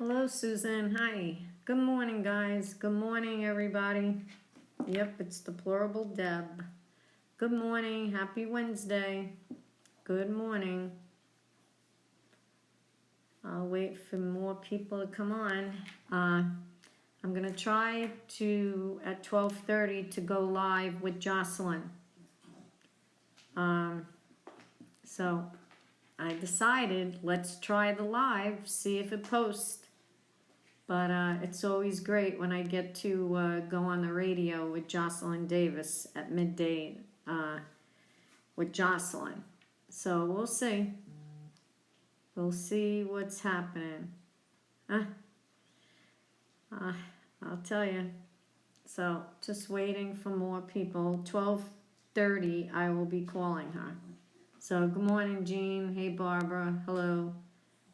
Hello, Susan. Hi. Good morning, guys. Good morning, everybody. Yep, it's Deplorable Deb. Good morning. Happy Wednesday. Good morning. I'll wait for more people to come on. I'm going to try to, at 12:30, to go live with Jocelyn. So I decided, let's try the live, see if it posts. But it's always great when I get to go on the radio with Jocelyn Davis at midday with Jocelyn. So we'll see. We'll see what's happening. I'll tell you. So just waiting for more people. 12:30 I will be calling her. So good morning, Jean. Hey, Barbara. Hello.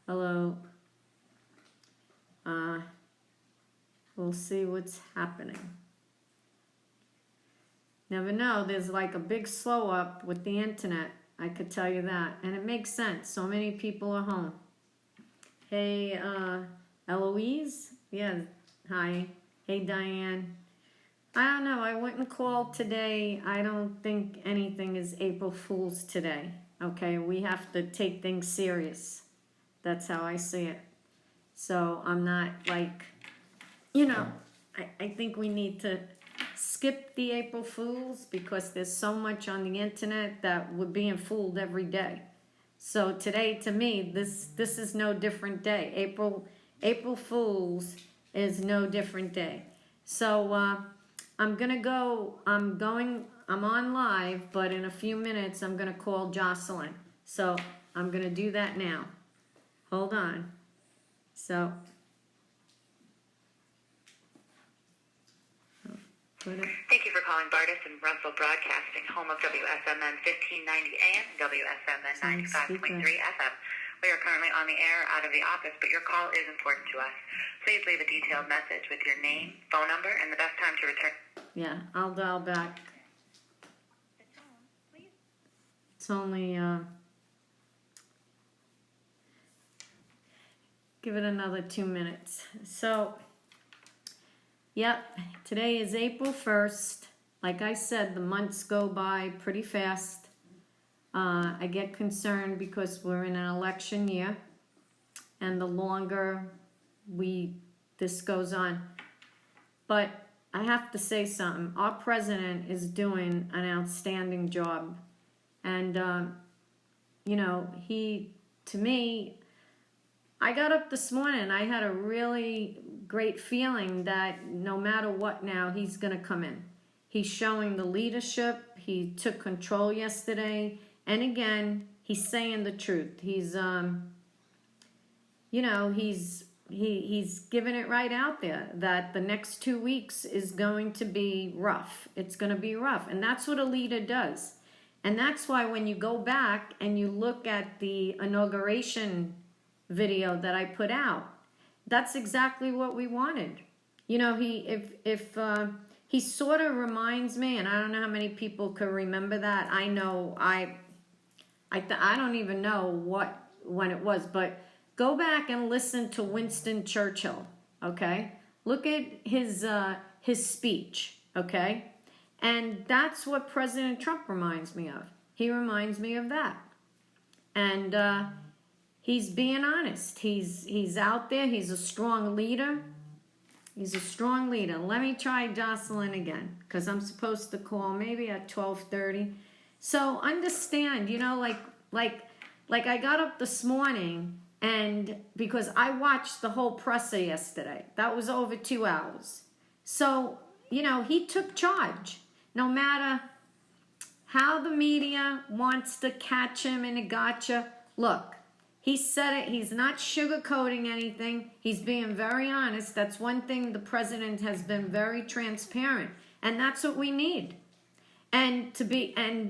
Hello. We'll see what's happening. Never know, there's like a big slow up with the internet, I could tell you that. And it makes sense, so many people are home. Hey, Eloise? Yeah, hi. Hey, Diane. I don't know, I wouldn't call today. I don't think anything is April Fool's today. Okay, we have to take things serious. That's how I see it. So I'm not like, I think we need to skip the April Fools because there's so much on the internet that we're being fooled every day. So today, to me, this is no different day. April Fools is no different day. So I'm on live, but in a few minutes I'm gonna call Jocelyn. So I'm gonna do that now. Hold on. So thank you for calling Bardis and Russell Broadcasting, home of WSMN 1590 AM, WSMN 95.3 FM. We are currently on the air out of the office, but your call is important to us. Please leave a detailed message with your name, phone number, and the best time to return. Yeah, I'll dial back. It's only, give it another 2 minutes. So, yep, today is April 1st. Like I said, the months go by pretty fast. I get concerned because we're in an election year, and the longer this goes on. But I have to say something. Our president is doing an outstanding job. And, to me, I got up this morning and I had a really great feeling that no matter what now, he's going to come in. He's showing the leadership. He took control yesterday. And again, he's saying the truth. He's, he's giving it right out there that the next 2 weeks is going to be rough. It's going to be rough. And that's what a leader does. And that's why when you go back and you look at the inauguration video that I put out, that's exactly what we wanted. He sort of reminds me, and I don't know how many people could remember that. I know I don't even know when it was, but go back and listen to Winston Churchill, okay? Look at his speech, okay? And that's what President Trump reminds me of. He reminds me of that. And he's being honest. He's out there. He's a strong leader. He's a strong leader. Let me try Jocelyn again, because I'm supposed to call maybe at 12:30. So understand, like I got up this morning, and because I watched the whole presser yesterday. That was over 2 hours. So, he took charge. No matter how the media wants to catch him in a gotcha, look, he said it. He's not sugarcoating anything. He's being very honest. That's one thing the president has been very transparent. And that's what we need. And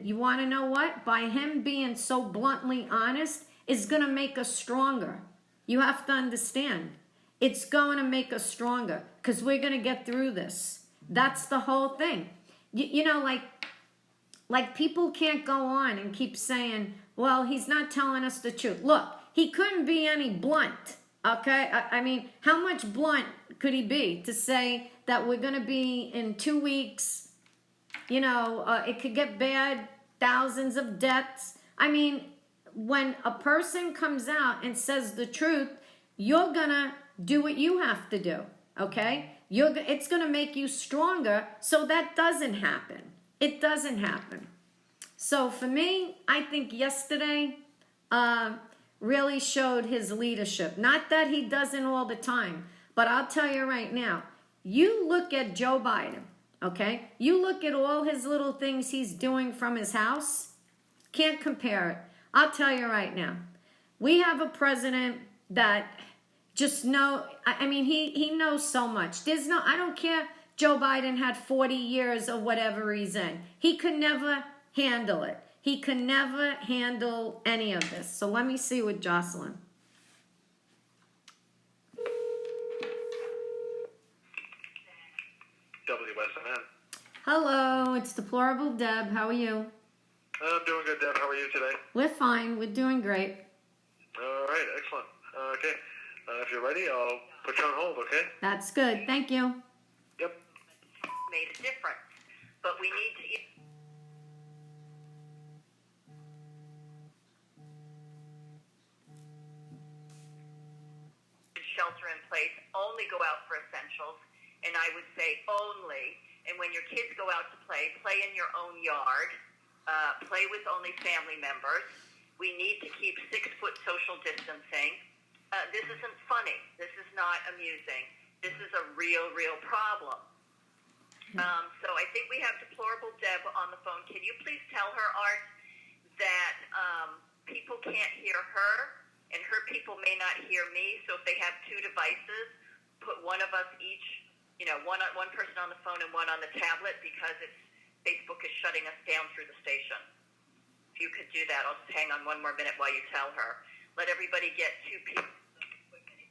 you want to know what? By him being so bluntly honest is going to make us stronger. You have to understand. It's going to make us stronger because we're going to get through this. That's the whole thing. Like people can't go on and keep saying, well, he's not telling us the truth. Look, he couldn't be any blunt, Okay, I mean, how much blunt could he be to say that we're going to be in 2 weeks? You know, it could get bad, thousands of deaths. I mean, when a person comes out and says the truth, you're going to do what you have to do, okay? It's going to make you stronger, so that doesn't happen. It doesn't happen. So for me, I think yesterday really showed his leadership. Not that he doesn't all the time, but I'll tell you right now, you look at Joe Biden, okay? You look at all his little things he's doing from his house, can't compare it. I'll tell you right now, we have a president that just he knows so much. I don't care Joe Biden had 40 years or whatever he's in. He could never handle it. He could never handle any of this. So let me see with Jocelyn. WSMN. Hello, it's Deplorable Deb. How are you? I'm doing good, Deb. How are you today? We're fine. We're doing great. All right, excellent. Okay, if you're ready, I'll put you on hold, okay? That's good. Thank you. Yep. Made a difference, but we need to shelter in place, only go out for essentials, and I would say only. And when your kids go out to play in your own yard, play with only family members. We need to keep 6-foot social distancing. This isn't funny. This is not amusing. This is a real problem. So I think we have Deplorable Deb on the phone. Can you please tell her, Art, that people can't hear her, and her people may not hear me. So if they have 2 devices, put one of us each, one person on the phone and one on the tablet, because Facebook is shutting us down through the station. If you could do that, I'll just hang on one more minute while you tell her. Let everybody get 2 people.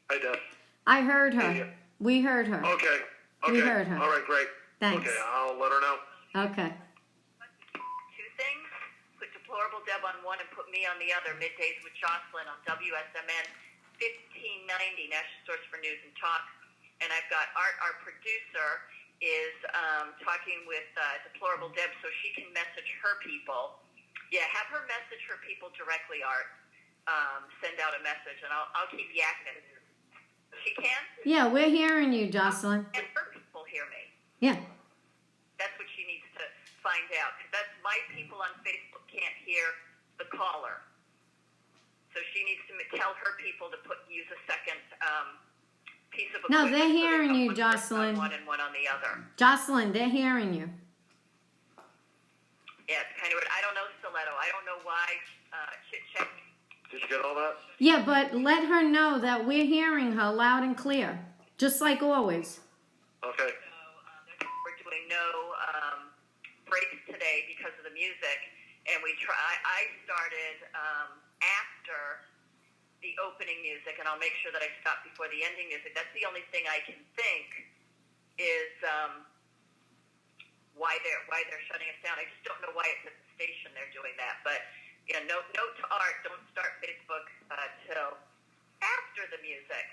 Hi, Deb. I heard her. Yeah. We heard her. Okay. We heard her. All right, great. Thanks. Okay, I'll let her know. Okay. 2 things. Put Deplorable Deb on one and put me on the other. Middays with Jocelyn on WSMN 1590, National Source for News and Talk. And I've got Art, our producer, is talking with Deplorable Deb so she can message her people. Yeah, have her message her people directly, Art. Send out a message, and I'll keep yakking. She can? Yeah, we're hearing you, Jocelyn. And her people hear me. Yeah. That's what she needs to find out, because that's my people on Facebook can't hear the caller. So she needs to tell her people to use a second piece of No, equipment. they're so hearing got you, one person Jocelyn. on one and one on the other. Jocelyn, they're hearing you. Yeah, it's kind of weird. I don't know Stiletto. I don't know why Chit Chat. Did you get all that? Yeah, but let her know that we're hearing her loud and clear, just like always. Okay. We're doing no breaks today because of the music, and I started after the opening music, and I'll make sure that I stop before the ending music. That's the only thing I can think is why they're shutting us down. I just don't know why it's at the station they're doing that. But note to Art: don't start Facebook till after the music.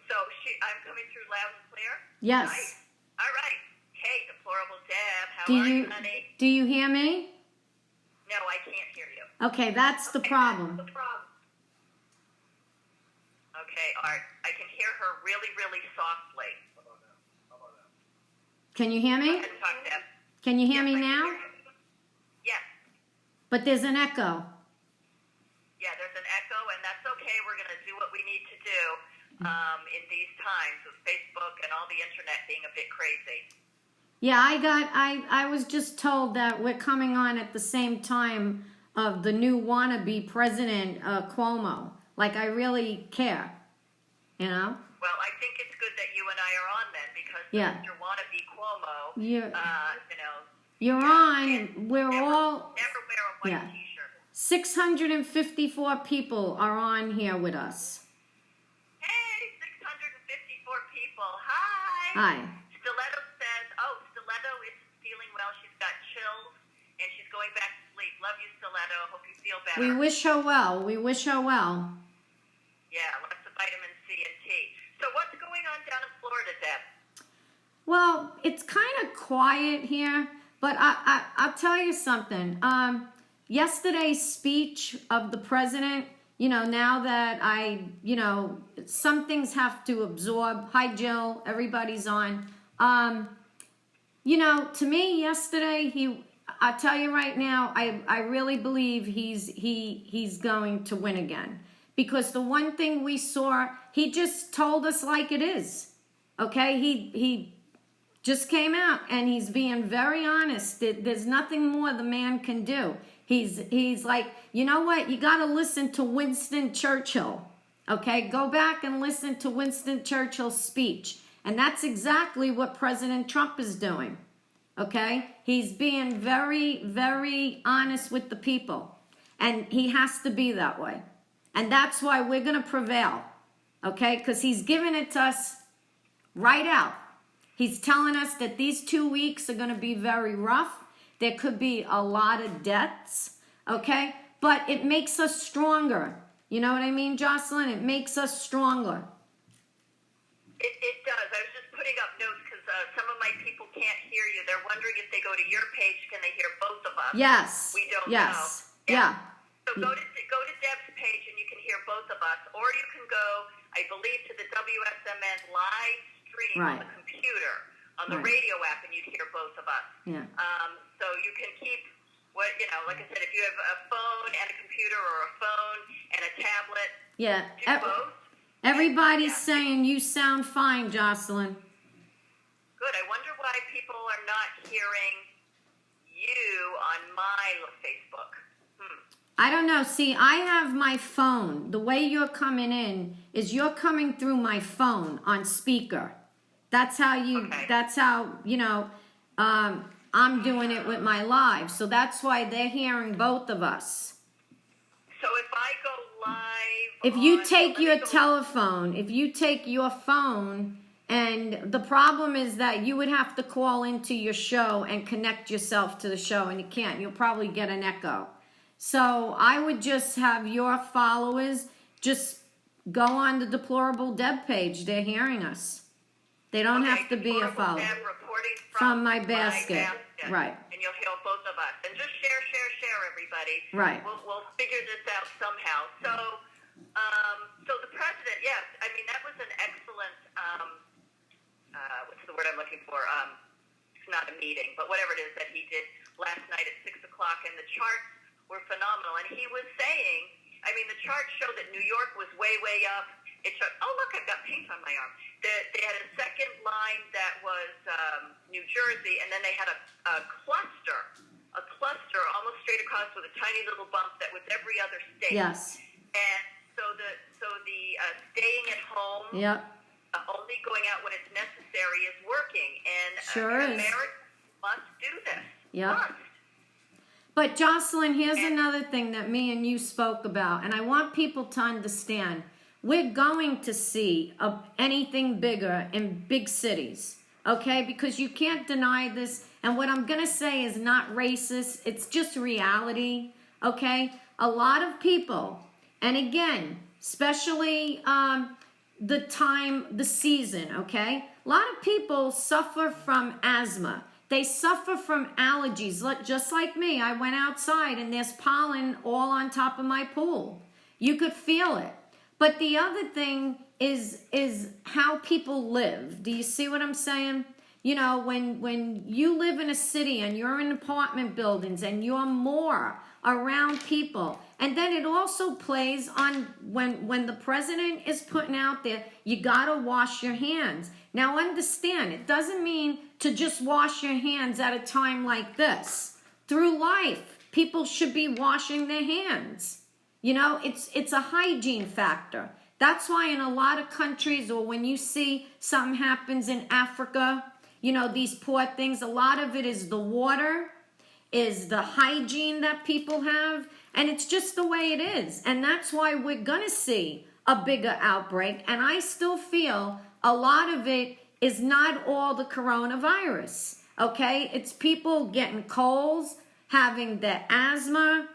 So I'm coming through loud and clear. Yes. Right? All right. Hey, Deplorable Deb, how Do are you you, honey? do you hear me? No, I can't hear you. Okay, that's the problem. That's the problem. Okay, Art, I can hear her really, really softly. Can you hear Go me? ahead and talk, Deb. Can you hear Yes, me I can now? hear you. Yes. But there's an echo. Yeah, there's an echo, and that's okay. We're going to do what we need to do in these times with Facebook and all the internet being a bit crazy. Yeah, I was just told that we're coming on at the same time of the new wannabe president, Cuomo. Like, I really care, you know? Well, I think it's good that you and I are on then, because Yeah. Mr. Wannabe Cuomo, You're on, and we're never all... wear a white Yeah. T-shirt. 654 people are on here with us. Hey, 654 people. Hi. Hi. Stiletto says, Stiletto is feeling well. She's got chills, and she's going back to sleep. Love you, Stiletto. Hope you feel better. We wish her well. We wish her well. Yeah, lots of vitamin C. And Well, it's kind of quiet here, but I'll tell you something. Yesterday's speech of the president, now that some things have to absorb. Hi, Jill. Everybody's on. To me, yesterday, I'll tell you right now, I really believe he's going to win again. Because the one thing we saw, he just told us like it is. Okay? He just came out and he's being very honest. There's nothing more the man can do. He's like, you know what? You got to listen to Winston Churchill. Okay? Go back and listen to Winston Churchill's speech. And that's exactly what President Trump is doing. Okay? He's being very, very honest with the people. And he has to be that way. And that's why we're going to prevail. Okay? Because he's giving it to us right out. He's telling us that these 2 weeks are going to be very rough. There could be a lot of deaths, okay? But it makes us stronger. You know what I mean, Jocelyn? It makes us stronger. It does. I was just putting up notes because some of my people can't hear you. They're wondering if they go to your page, can they hear both of us? Yes. We don't yes. know. Yeah. So go to Deb's page and you can hear both of us. Or you can go, I believe, to the WSMN live stream on the computer, on the radio app, and you'd hear both of us. Yeah. So you can keep like I said, if you have a phone and a computer or a phone and a tablet, do both. Everybody's saying you sound fine, Jocelyn. Good. I wonder why people are not hearing you on my Facebook. I don't know. See, I have my phone. The way you're coming in is you're coming through my phone on speaker. That's how I'm doing it with my live. So that's why they're hearing both of us. So if I go live... If you take your telephone, if you take your phone, and the problem is that you would have to call into your show and connect yourself to the show, and you can't. You'll probably get an echo. So I would just have your followers just go on the Deplorable Deb page. They're hearing us. They don't have to be a follower. Deb reporting from my basket. Right. And you'll hear both of us. And just share, everybody. Right. We'll figure this out somehow. So the president, yes, I mean, that was an excellent, what's the word I'm looking for? It's not a meeting, but whatever it is that he did last night at 6 o'clock, and the charts were phenomenal. And he was saying, I mean, the charts show that New York was way, way up. It showed, oh, look, I've got paint on my arm. They had a second line that was New Jersey, and then they had a cluster almost straight across with a tiny little bump that was every other state. Yes. And so the staying at home, only going out when it's necessary is working. And Americans must do this. Yeah. Must. But Jocelyn, here's another thing that me and you spoke about, and I want people to understand. We're going to see anything bigger in big cities, okay? Because you can't deny this. And what I'm going to say is not racist. It's just reality, okay? A lot of people, and again, especially the season, okay? A lot of people suffer from asthma. They suffer from allergies, just like me. I went outside and there's pollen all on top of my pool. You could feel it. But the other thing is how people live. Do you see what I'm saying? You know, when you live in a city and you're in apartment buildings and you're more around people, and then it also plays on when the president is putting out there, you gotta wash your hands. Now understand, it doesn't mean to just wash your hands at a time like this. Through life, people should be washing their hands. You know, it's a hygiene factor. That's why in a lot of countries, or when you see something happens in Africa, you know, these poor things, a lot of it is the water, is the hygiene that people have, and it's just the way it is. And that's why we're going to see a bigger outbreak. And I still feel a lot of it is not all the coronavirus, okay? It's people getting colds, having their asthma,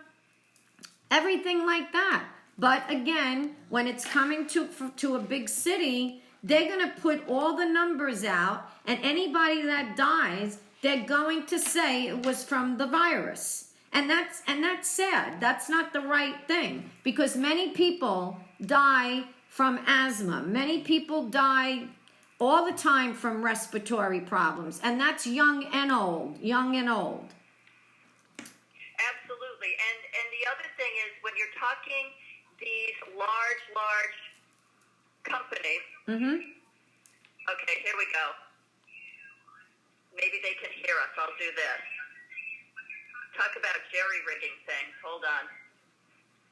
everything like that. But again, when it's coming to a big city, they're going to put all the numbers out, and anybody that dies, they're going to say it was from the virus. And that's sad. That's not the right thing, because many people die from asthma. Many people die all the time from respiratory problems, and that's young and old. Absolutely. And the other thing is, when you're talking these large companies. Okay, here we go. Maybe they can hear us. I'll do this. Talk about jerry-rigging things. Hold on.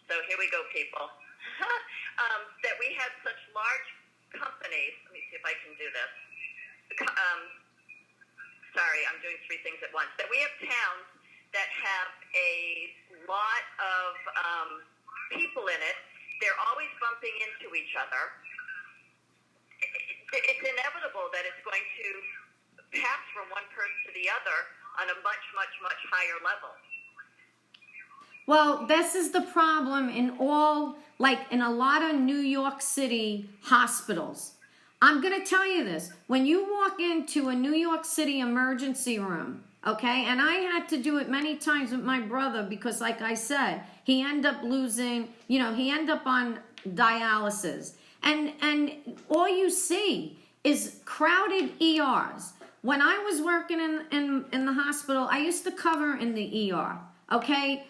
So here we go, people. That we have such large companies. Let me see if I can do this. Sorry, I'm doing three things at once. That we have towns that have a lot of people in it. They're always bumping into each other. It's inevitable that it's going to pass from one person to the other on a much higher level. Well, this is the problem in a lot of New York City hospitals. I'm going to tell you this. When you walk into a New York City emergency room, okay, and I had to do it many times with my brother because, like I said, he ended up on dialysis. And all you see is crowded ERs. When I was working in the hospital, I used to cover in the ER, okay?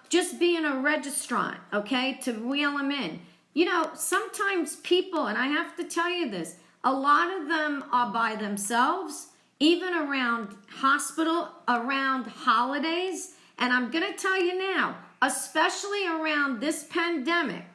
Just being a registrant, okay, to wheel them in. You know, sometimes people, and I have to tell you this, a lot of them are by themselves, even around around holidays. And I'm going to tell you now, especially around this pandemic,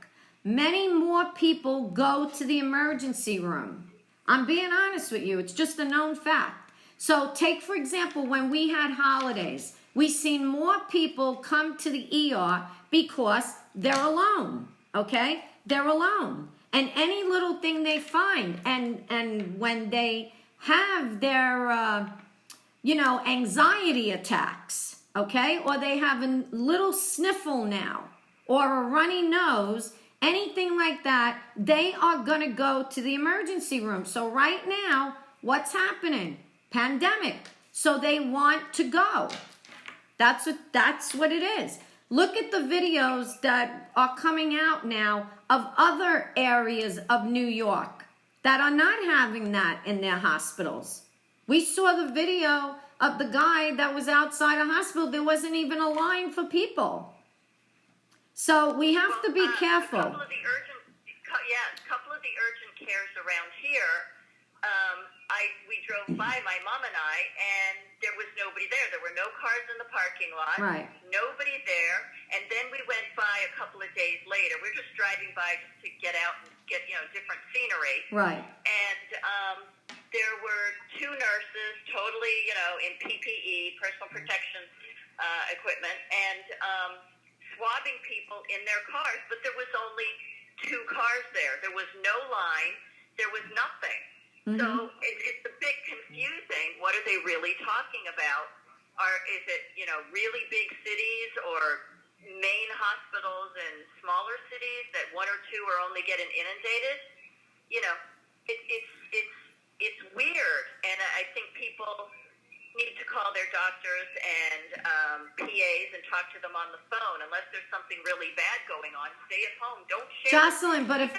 many more people go to the emergency room. I'm being honest with you. It's just a known fact. So take, for example, when we had holidays, we seen more people come to the ER because they're alone, okay? They're alone. And any little thing they find, and when they have their, anxiety attacks, okay? Or they have a little sniffle now, or a runny nose, anything like that, they are going to go to the emergency room. So right now, what's happening? Pandemic. So they want to go. That's what it is. Look at the videos that are coming out now of other areas of New York that are not having that in their hospitals. We saw the video of the guy that was outside a hospital. There wasn't even a line for people. So we have to be careful. A couple of the urgent cares around here, we drove by, my mom and I, and there was nobody there. There were no cars in the parking lot. Right. Nobody there. And then we went by a couple of days later. We're just driving by just to get out and get, different scenery. Right. And there were two nurses, totally, in PPE, personal protection equipment, and swabbing people in their cars, but there was only two cars there. There was no line. There was nothing. Mm-hmm. So it's a bit confusing. What are they really talking about? Is it, really big cities or main hospitals in smaller cities that one or two are only getting inundated? It's weird, and I think people need to call their doctors and PAs and talk to them on the phone. Unless there's something really bad going on, stay at home. Don't share. Jocelyn, but if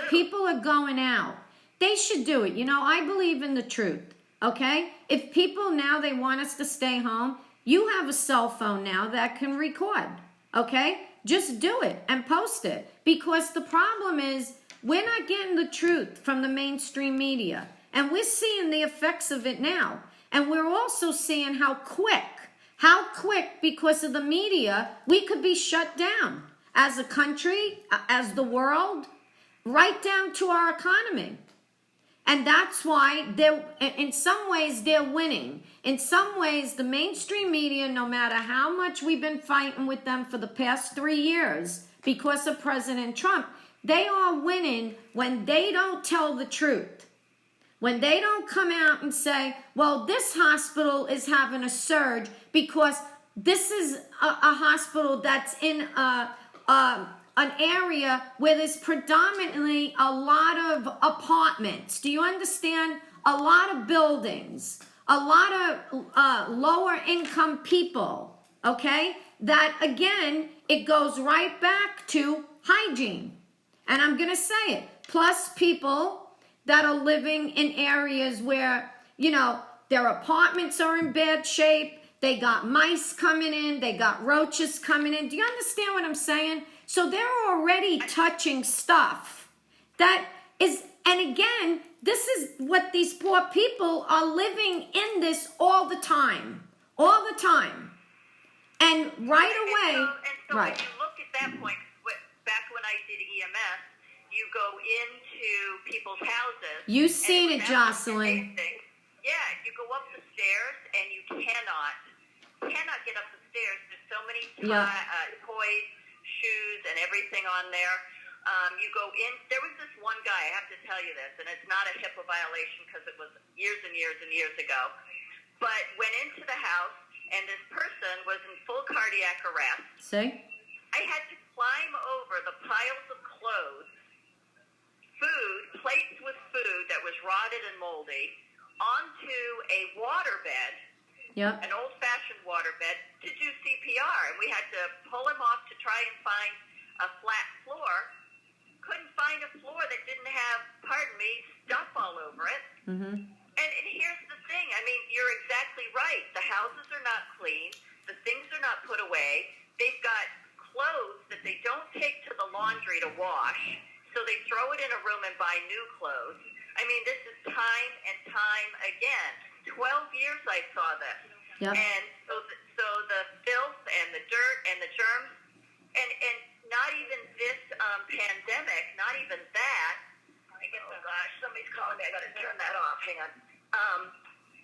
people are going out, they should do it. I believe in the truth. Okay? If people now they want us to stay home, you have a cell phone now that can record. Okay? Just do it and post it, because the problem is we're not getting the truth from the mainstream media, and we're seeing the effects of it now. And we're also seeing how quick, because of the media, we could be shut down as a country, as the world, right down to our economy. And that's why in some ways they're winning. In some ways, the mainstream media, no matter how much we've been fighting with them for the past 3 years because of President Trump, they are winning when they don't tell the truth. When they don't come out and say, well, this hospital is having a surge because this is a hospital that's in a an area where there's predominantly a lot of apartments. Do you understand? A lot of buildings, a lot of lower income people, okay? That again, it goes right back to hygiene. And I'm going to say it. Plus people that are living in areas where, you know, their apartments are in bad shape. They got mice coming in. They got roaches coming in. Do you understand what I'm saying? So they're already touching stuff that is, and again, this is what these poor people are living in this all the time. All the time. And right away, so right. When you look at that point, back when I did EMS, you go into people's houses. You've seen it, Jocelyn. Yeah, you go up the stairs and you cannot get up the stairs. There's so many toys, shoes, and everything on there. You go in. There was this one guy, I have to tell you this, and it's not a HIPAA violation because it was years and years and years ago, but went into the house and this person was in full cardiac arrest. See? I had to climb over the piles of clothes, food, plates with food that was rotted and moldy, onto a waterbed, an old-fashioned waterbed, to do CPR. And we had to pull him off to try and find a flat floor. Couldn't find a floor that didn't have, pardon me, stuff all over it. Mm-hmm. And here's the thing. I mean, you're exactly right. The houses are not clean. The things are not put away. They've got clothes that they don't take to the laundry to wash, so they throw it in a room and buy new clothes. I mean, this is time and time again. 12 years I saw this. Yep. And so the filth and the dirt and the germs, and not even this pandemic, not even that. Oh gosh, somebody's calling me. I got to turn that off. Hang on.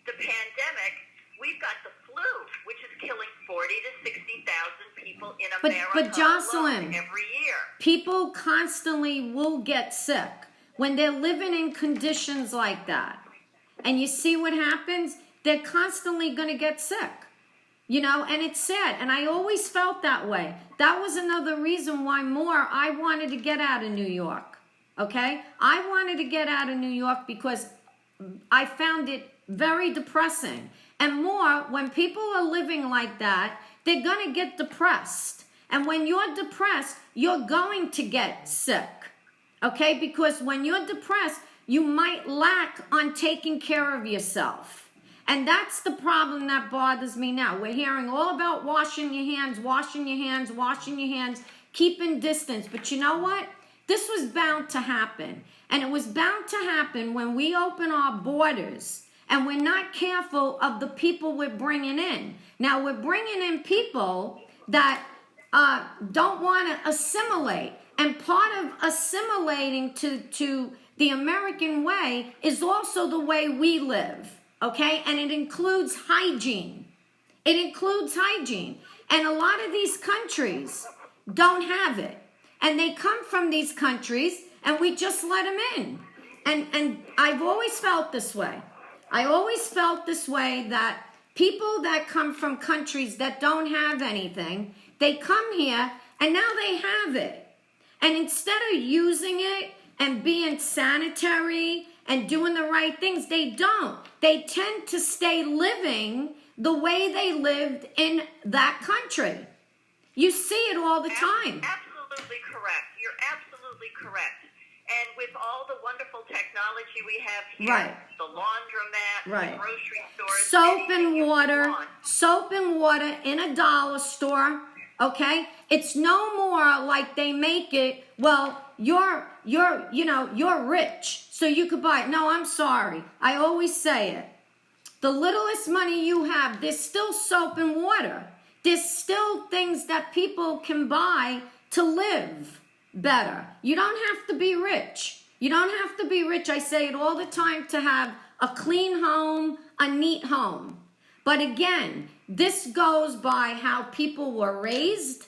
The pandemic, we've got the flu, which is killing 40 to 60,000 people in America but Jocelyn, alone every year. People constantly will get sick when they're living in conditions like that. And you see what happens? They're constantly going to get sick. You know, and it's sad. And I always felt that way. That was another reason why I wanted to get out of New York. Okay? I wanted to get out of New York because I found it very depressing. And more, when people are living like that, they're going to get depressed. And when you're depressed, you're going to get sick. Okay? Because when you're depressed, you might lack on taking care of yourself. And that's the problem that bothers me now. We're hearing all about washing your hands, washing your hands, washing your hands, keeping distance. But you know what? This was bound to happen. And it was bound to happen when we open our borders and we're not careful of the people we're bringing in. Now, we're bringing in people that don't want to assimilate. And part of assimilating to the American way is also the way we live. Okay, and it includes hygiene. It includes hygiene. And a lot of these countries don't have it. And they come from these countries and we just let them in. And I've always felt this way. I always felt this way that people that come from countries that don't have anything, they come here and now they have it. And instead of using it and being sanitary and doing the right things, they don't. They tend to stay living the way they lived in that country. You see it all the time. Absolutely correct. You're absolutely correct. And with all the wonderful technology we have here, the laundromat, the grocery stores, soap and water in a dollar store, okay? It's no more like they make it, well, you're rich, so you could buy it. No, I'm sorry. I always say it. The littlest money you have, there's still soap and water. There's still things that people can buy to live better. You don't have to be rich. You don't have to be rich. I say it all the time, to have a clean home, a neat home. But again, this goes by how people were raised,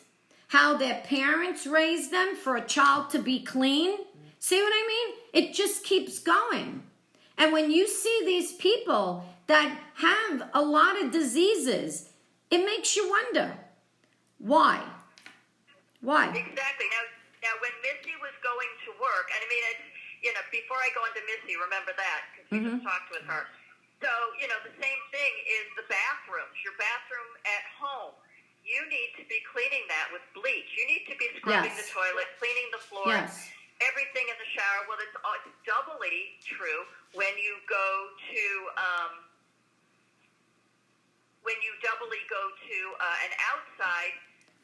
how their parents raised them for a child to be clean. See what I mean? It just keeps going. And when you see these people that have a lot of diseases, it makes you wonder, why? Why? Exactly. Now, when Missy was going to work, and I mean, it's, before I go into Missy, remember that, because we just talked with her. So, the same thing is the bathrooms. Your bathroom at home, you need to be cleaning that with bleach. You need to be scrubbing the toilet, cleaning the floor, everything in the shower. Well, it's doubly true when you go to an outside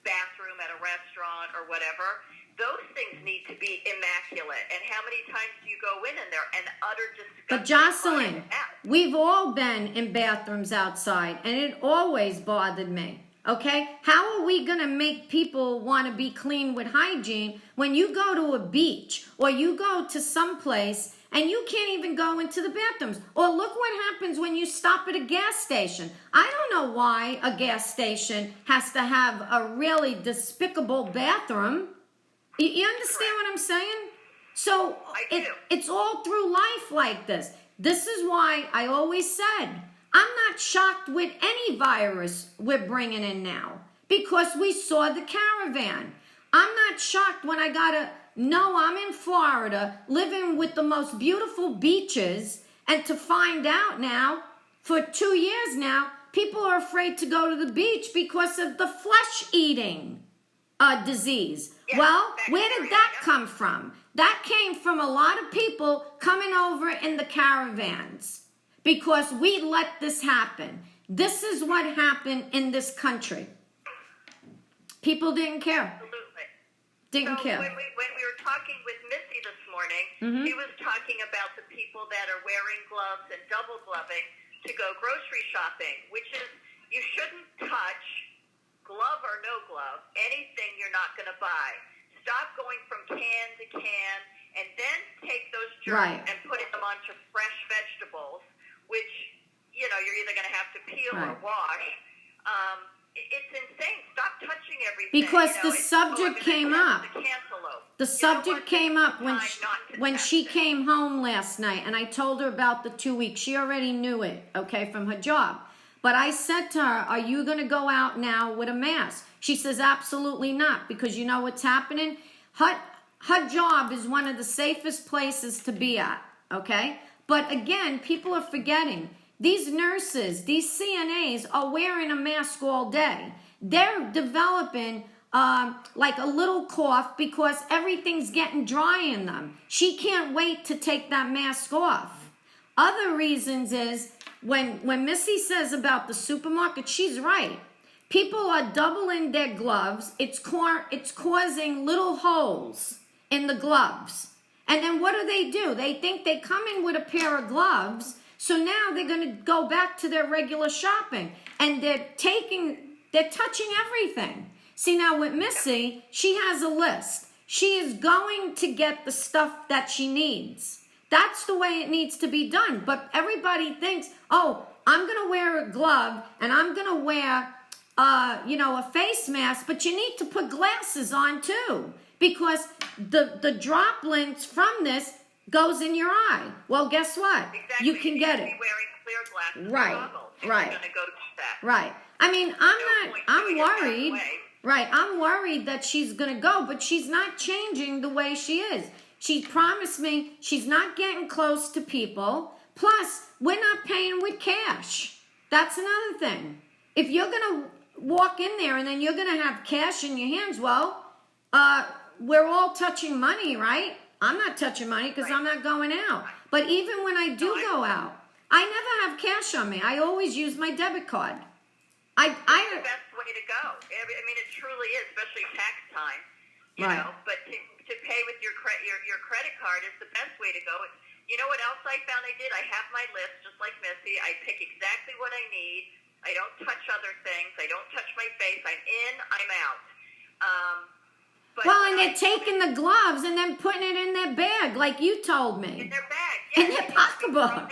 bathroom at a restaurant or whatever. Those things need to be immaculate. And how many times do you go in there and utter disgust? But Jocelyn, we've all been in bathrooms outside, and it always bothered me. Okay? How are we going to make people want to be clean with hygiene when you go to a beach or you go to some place and you can't even go into the bathrooms? Or look what happens when you stop at a gas station. I don't know why a gas station has to have a really despicable bathroom. You understand what I'm saying? So it's all through life like this. This is why I always said, I'm not shocked with any virus we're bringing in now because we saw the caravan. I'm not shocked when I'm in Florida living with the most beautiful beaches, and to find out now, for 2 years now, people are afraid to go to the beach because of the flesh-eating disease. Well, where did that come from? That came from a lot of people coming over in the caravans because we let this happen. This is what happened in this country. People didn't care. Absolutely. Didn't care. When we were talking with Missy this morning, she was talking about the people that are wearing gloves and double gloving to go grocery shopping, which is, you shouldn't touch, glove or no glove, anything you're not going to buy. Stop going from can to can and then take those germs and putting them onto fresh vegetables, which, you're either going to have to peel or wash. It's insane. Stop touching everything. Because the subject came up. The subject came up when she came home last night, and I told her about the 2 weeks. She already knew it, okay, from her job. But I said to her, are you going to go out now with a mask? She says, absolutely not, because you know what's happening? Her job is one of the safest places to be at, okay? But again, people are forgetting. These nurses, these CNAs are wearing a mask all day. They're developing like a little cough because everything's getting dry in them. She can't wait to take that mask off. Other reasons is, when Missy says about the supermarket, she's right. People are doubling their gloves. It's causing little holes in the gloves. And then what do? They think they come in with a pair of gloves, so now they're going to go back to their regular shopping. And they're touching everything. See, now with Missy, she has a list. She is going to get the stuff that she needs. That's the way it needs to be done. But everybody thinks, oh, I'm going to wear a glove and I'm going to wear, a face mask. But you need to put glasses on too, because the droplets from this goes in your eye. Well, guess what? Exactly. You can get it. Be wearing clear glasses. Right. Right. You're going to go to that. Right. I mean, I'm worried. Right. I'm worried that she's going to go, but she's not changing the way she is. She promised me she's not getting close to people. Plus, we're not paying with cash. That's another thing. If you're going to walk in there and then you're going to have cash in your hands, well, we're all touching money, right? I'm not touching money because I'm not going out. But even when I do go out, I never have cash on me. I always use my debit card. It's the best way to go. I mean, it truly is, especially tax time. You know, but to pay with your credit card is the best way to go. You know what else I found I did? I have my list, just like Missy. I pick exactly what I need. I don't touch other things. I don't touch my face. I'm in, I'm out. And they're taking the gloves and then putting it in their bag, like you told me. In their bag, in their pocketbook.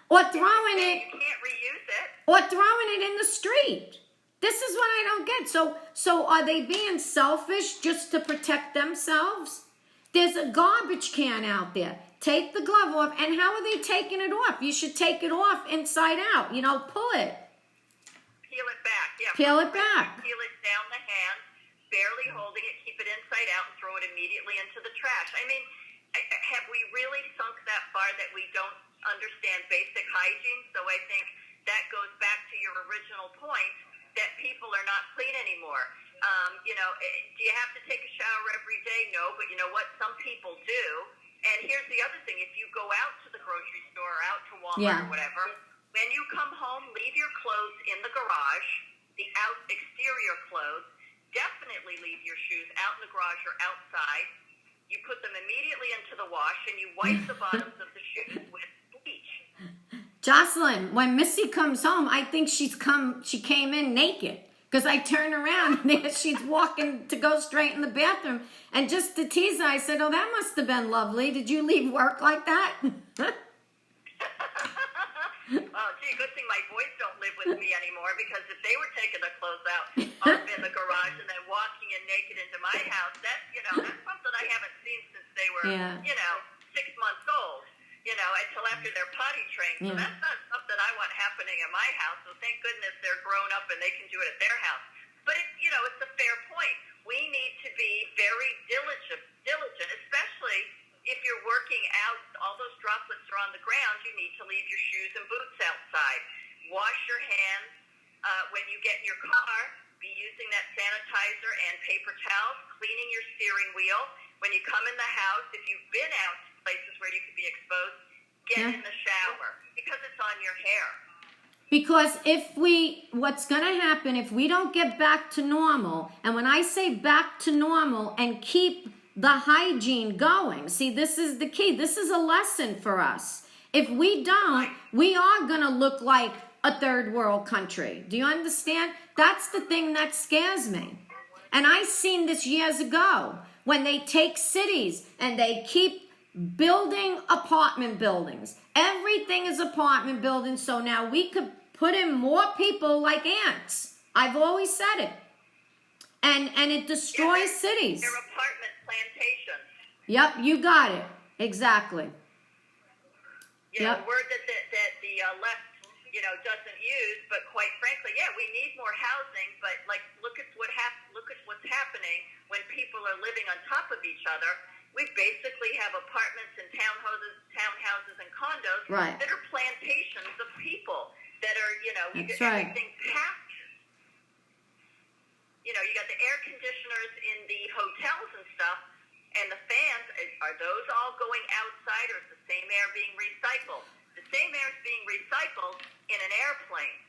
Or throwing it. You can't reuse it. Or throwing it in the street. This is what I don't get. So are they being selfish just to protect themselves? There's a garbage can out there. Take the glove off. And how are they taking it off? You should take it off inside out. Pull it. Peel it back. Yeah. Peel it back. Peel it down the hand. barely holding it, keep it inside out, and throw it immediately into the trash. I mean, have we really sunk that far that we don't understand basic hygiene? So I think that goes back to your original point that people are not clean anymore. Do you have to take a shower every day? No, but you know what? Some people do. And here's the other thing. If you go out to the grocery store or out to Walmart or whatever, when you come home, leave your clothes in the garage, the exterior clothes. Definitely leave your shoes out in the garage or outside. You put them immediately into the wash, and you wipe the bottoms of the shoes with bleach. Jocelyn, when Missy comes home, I think she came in naked. Because I turn around and there she's walking to go straight in the bathroom. And just to tease her, I said, oh, that must have been lovely. Did you leave work like that? Oh, gee, good thing my boys don't live with me anymore, because if they were taking their clothes out up in the garage and then walking in naked into my house, that's something I haven't seen since they were, 6 months old, until after they're potty trained. So that's not something I want happening in my house. So thank goodness they're grown up and they can do it at their house. But it's a fair point. We need to be very diligent, especially if you're working out. All those droplets are on the ground. You need to leave your shoes and boots outside. Wash your hands when you get in your car. Be using that sanitizer and paper towels, cleaning your steering wheel. When you come in the house, if you've been out to places where you could be exposed, get in the shower, because it's on your hair. Because what's going to happen if we don't get back to normal, and when I say back to normal and keep the hygiene going, see, this is the key. This is a lesson for us. If we don't, we are going to look like a third world country. Do you understand? That's the thing that scares me. And I seen this years ago when they take cities and they keep building apartment buildings. Everything is apartment buildings, so now we could put in more people like ants. I've always said it. And it destroys cities. They're apartment plantations. Yep, you got it. Exactly. A word that the left, doesn't use, but quite frankly, we need more housing, but look at what's happening when people are living on top of each other. We basically have apartments and townhouses and condos that are plantations of people that are, everything packed. You got the air conditioners in the hotels and stuff, and the fans, are those all going outside, or is the same air being recycled? The same air is being recycled in an airplane.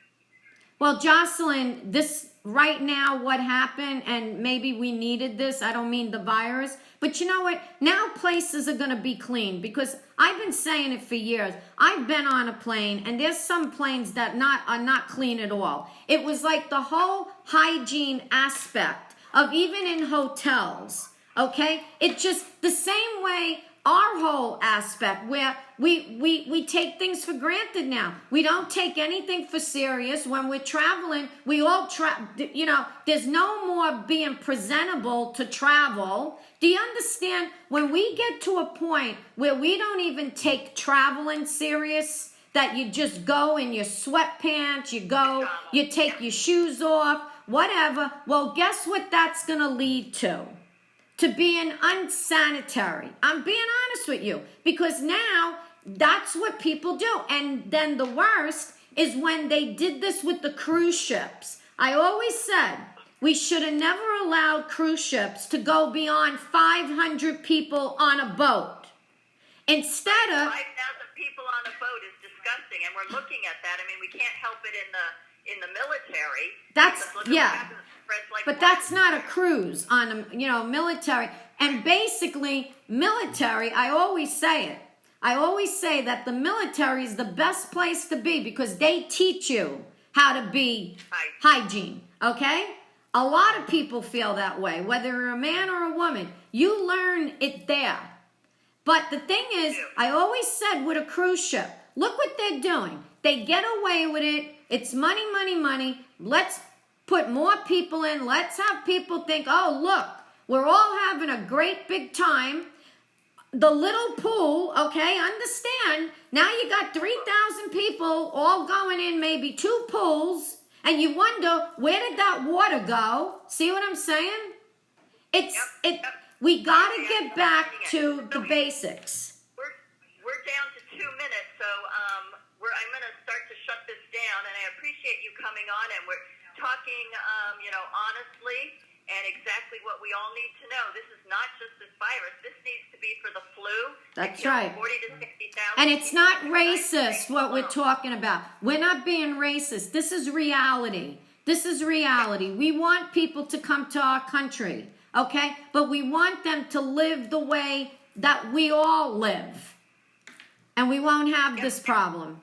Well, Jocelyn, this right now, what happened, and maybe we needed this, I don't mean the virus, but you know what? Now places are going to be clean, because I've been saying it for years. I've been on a plane, and there's some planes that are not clean at all. It was like the whole hygiene aspect of even in hotels, okay? It's just the same way our whole aspect where we take things for granted now. We don't take anything for serious. When we're traveling, we all there's no more being presentable to travel. Do you understand? When we get to a point where we don't even take traveling serious, that you just go in your sweatpants, you take your shoes off, whatever. Well, guess what that's going to lead to? To being unsanitary. I'm being honest with you, because now that's what people do. And then the worst is when they did this with the cruise ships. I always said we should have never allowed cruise ships to go beyond 500 people on a boat. Instead of 5,000 people on a boat is disgusting, and we're looking at that. I mean, we can't help it in the military. But that's not a cruise on a military. And basically, military, I always say it. I always say that the military is the best place to be, because they teach you how to be hygiene, okay? A lot of people feel that way, whether you're a man or a woman. You learn it there. But the thing is, I always said with a cruise ship, look what they're doing. They get away with it. It's money, money, money. Let's put more people in. Let's have people think, oh, look, we're all having a great big time. The little pool, okay, understand. Now you got 3,000 people all going in maybe 2 pools, and you wonder, where did that water go? See what I'm saying? We gotta get back to the basics. We're down to 2 minutes, so I'm going to start to shut this down, and I appreciate you coming on, and we're talking, honestly and exactly what we all need to know. This is not just this virus. This needs to be for the flu. That's right. 40 to 60,000. And it's not racist what we're talking about. We're not being racist. This is reality. This is reality. We want people to come to our country, okay? But we want them to live the way that we all live. And we won't have this problem.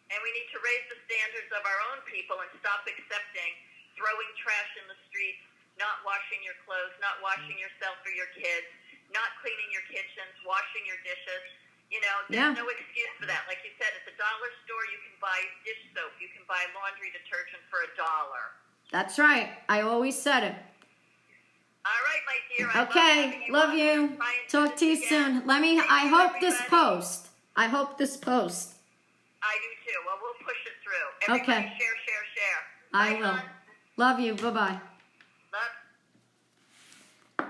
And we need to raise the standards of our own people and stop accepting throwing trash in the streets, not washing your clothes, not washing yourself or your kids, not cleaning your kitchens, washing your dishes. There's no excuse for that. Like you said, at the dollar store, you can buy dish soap. You can buy laundry detergent for $1. That's right. I always said it. All right, my dear. Okay. Love you. Talk to you soon. I hope this post. I hope this post. I do too. Well, we'll push it through. Everybody Okay. share. I Bye, will. hon. Love you. Bye-bye. Love.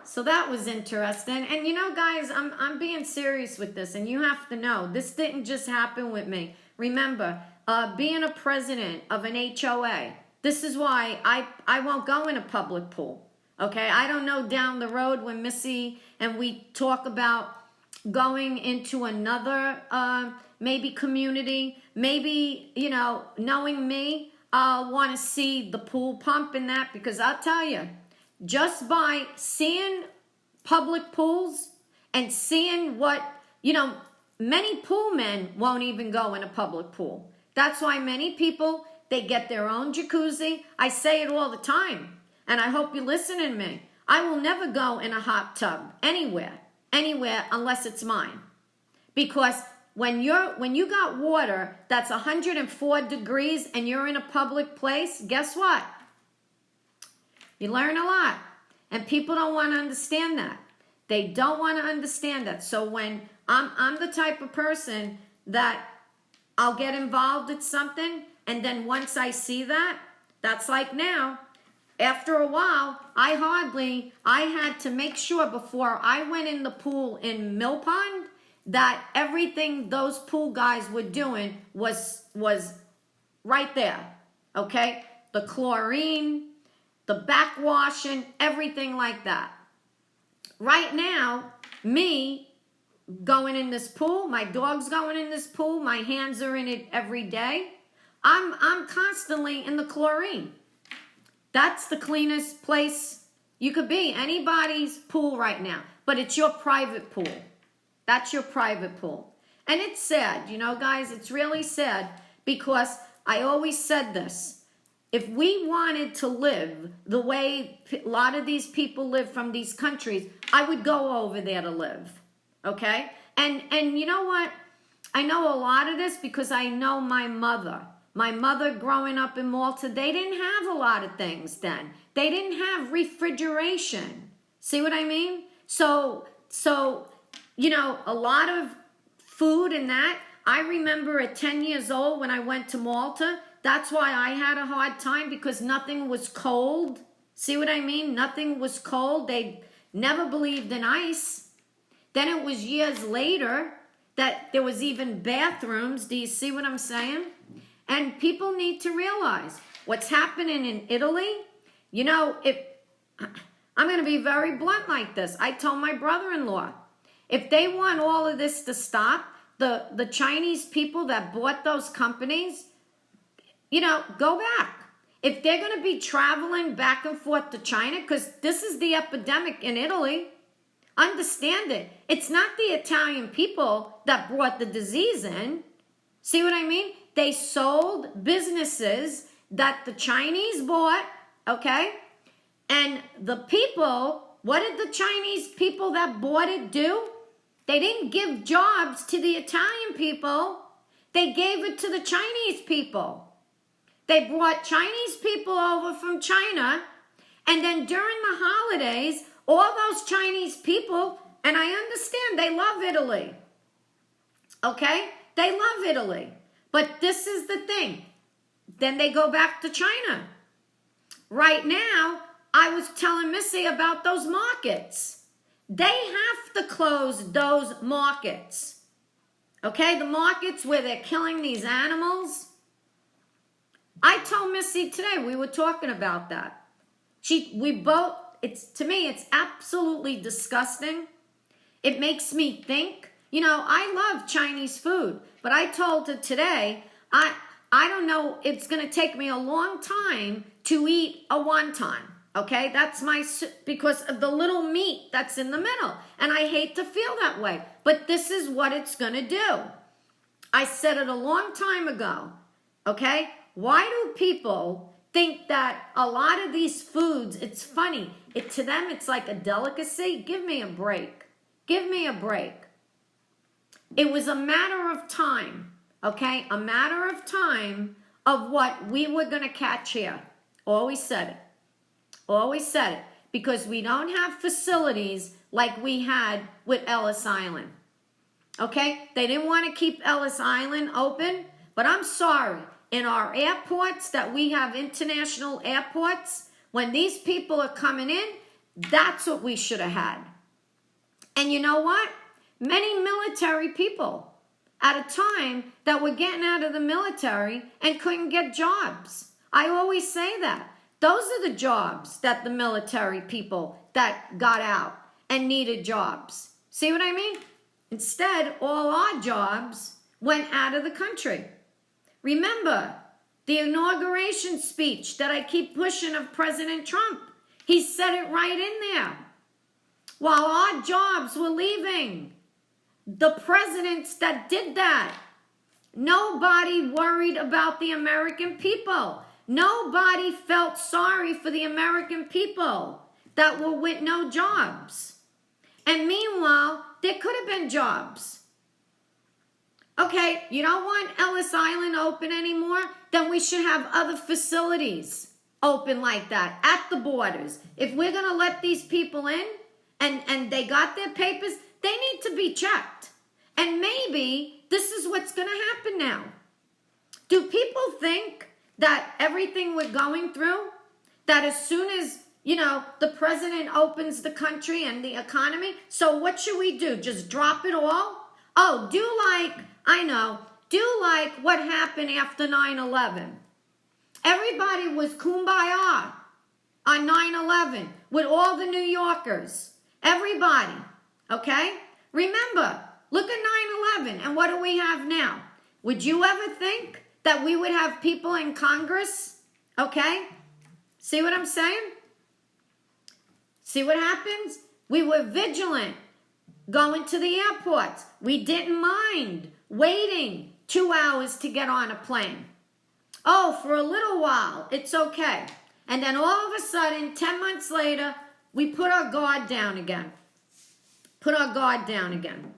So that was interesting. And guys, I'm being serious with this, and you have to know this didn't just happen with me. Remember, being a president of an HOA, this is why I won't go in a public pool. Okay? I don't know down the road when Missy and we talk about going into another maybe community, maybe, knowing me, I'll want to see the pool pump in that, because I'll tell you, just by seeing public pools and seeing what, many pool men won't even go in a public pool. That's why many people, they get their own jacuzzi. I say it all the time, and I hope you're listening to me. I will never go in a hot tub anywhere unless it's mine. Because when you got water that's 104 degrees and you're in a public place, guess what? You learn a lot. And people don't want to understand that. They don't want to understand that. So when I'm the type of person that I'll get involved in something, and then once I see that, that's like now, after a while, I had to make sure before I went in the pool in Mill Pond that everything those pool guys were doing was right there, okay? The chlorine, the backwashing, everything like that. Right now, me going in this pool, my dog's going in this pool, my hands are in it every day. I'm constantly in the chlorine. That's the cleanest place you could be. Anybody's pool right now. But it's your private pool. That's your private pool. And it's sad, guys, it's really sad, because I always said this. If we wanted to live the way a lot of these people live from these countries, I would go over there to live. Okay? And you know what? I know a lot of this because I know my mother. My mother growing up in Malta, they didn't have a lot of things then. They didn't have refrigeration. See what I mean? So a lot of food and that. I remember at 10 years old when I went to Malta, that's why I had a hard time, because nothing was cold. See what I mean? Nothing was cold. They never believed in ice. Then it was years later that there was even bathrooms. Do you see what I'm saying? And people need to realize what's happening in Italy. If I'm going to be very blunt like this. I told my brother-in-law, if they want all of this to stop, the Chinese people that bought those companies, go back. If they're going to be traveling back and forth to China, because this is the epidemic in Italy, understand it. It's not the Italian people that brought the disease in. See what I mean? They sold businesses that the Chinese bought, okay? And the people, what did the Chinese people that bought it do? They didn't give jobs to the Italian people. They gave it to the Chinese people. They brought Chinese people over from China, and then during the holidays, all those Chinese people, and I understand they love Italy, okay? They love Italy. But this is the thing. Then they go back to China. Right now, I was telling Missy about those markets. They have to close those markets. Okay, the markets where they're killing these animals. I told Missy today, we were talking about that. To me, it's absolutely disgusting. It makes me think, I love Chinese food, but I told her today, I don't know, it's going to take me a long time to eat a wonton. Okay, that's because of the little meat that's in the middle. And I hate to feel that way, but this is what it's going to do. I said it a long time ago. Okay, why do people think that a lot of these foods, it's funny. To them, it's like a delicacy. Give me a break. Give me a break. It was a matter of time. Okay, a matter of time of what we were going to catch here. Always said it. Always said it, because we don't have facilities like we had with Ellis Island. Okay? They didn't want to keep Ellis Island open, but I'm sorry. In our airports that we have, international airports, when these people are coming in, that's what we should have had. And you know what? Many military people at a time that were getting out of the military and couldn't get jobs. I always say that. Those are the jobs that the military people that got out and needed jobs. See what I mean? Instead, all our jobs went out of the country. Remember the inauguration speech that I keep pushing of President Trump. He said it right in there. While our jobs were leaving, the presidents that did that, nobody worried about the American people. Nobody felt sorry for the American people that were with no jobs. And meanwhile, there could have been jobs. Okay, you don't want Ellis Island open anymore? Then we should have other facilities open like that at the borders. If we're going to let these people in and they got their papers, they need to be checked. And maybe this is what's going to happen now. Do people think that everything we're going through, that as soon as, the president opens the country and the economy, so what should we do? Just drop it all? Oh, do like what happened after 9/11. Everybody was kumbaya on 9/11 with all the New Yorkers. Everybody, okay? Remember, look at 9/11 and what do we have now? Would you ever think that we would have people in Congress? Okay? See what I'm saying? See what happens? We were vigilant going to the airports. We didn't mind waiting 2 hours to get on a plane. Oh, for a little while, it's okay. And then all of a sudden, 10 months later, we put our guard down again. Put our guard down again.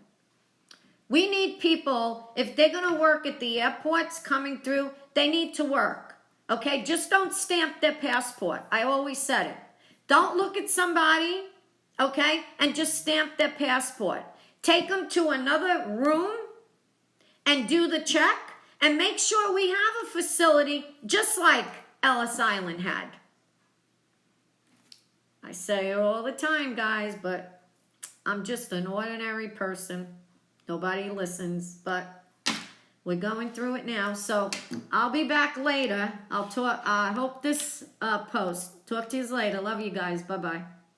We need people, if they're going to work at the airports coming through, they need to work. Okay? Just don't stamp their passport. I always said it. Don't look at somebody, okay, and just stamp their passport. Take them to another room and do the check and make sure we have a facility just like Ellis Island had. I say it all the time, guys, but I'm just an ordinary person. Nobody listens, but we're going through it now. So I'll be back later. I'll talk. I hope this post. Talk to you later. Love you guys. Bye-bye.